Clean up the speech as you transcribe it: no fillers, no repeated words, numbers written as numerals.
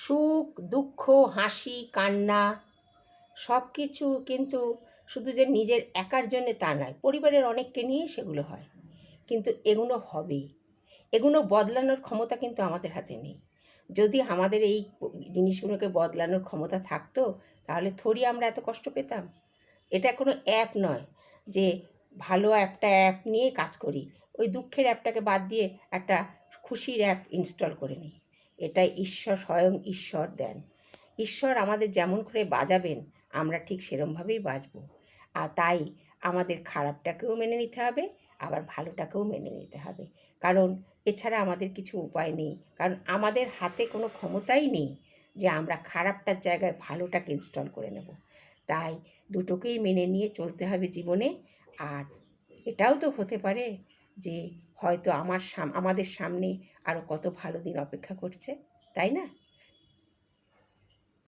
সুখ দুঃখ হাসি কান্না সব কিছু কিন্তু শুধু যে নিজের একার জন্যে তা নয়, পরিবারের অনেককে নিয়ে সেগুলো হয়। কিন্তু এগুলো হবেই, এগুলো বদলানোর ক্ষমতা কিন্তু আমাদের হাতে নেই। যদি আমাদের এই জিনিসগুলোকে বদলানোর ক্ষমতা থাকতো, তাহলে থোড়ি আমরা এত কষ্ট পেতাম। এটা কোনো অ্যাপ নয় যে ভালো একটা অ্যাপ নিয়ে কাজ করি, ওই দুঃখের অ্যাপটাকে বাদ দিয়ে একটা খুশির অ্যাপ ইনস্টল করে নিই। এটা ঈশ্বর, স্বয়ং ঈশ্বর দেন। ঈশ্বর আমাদের যেমন করে বাজাবেন আমরা ঠিক সেরমভাবেই বাজবো। আর তাই আমাদের খারাপটাকেও মেনে নিতে হবে, আবার ভালোটাকেও মেনে নিতে হবে। কারণ এছাড়া আমাদের কিছু উপায় নেই। কারণ আমাদের হাতে কোনো ক্ষমতাই নেই যে আমরা খারাপটার জায়গায় ভালোটাকে ইনস্টল করে নেব। তাই দুটোকেই মেনে নিয়ে চলতে হবে জীবনে। আর এটাও তো হতে পারে যে হয়তো আমাদের সামনে আরও কত ভালো দিন অপেক্ষা করছে, তাই না?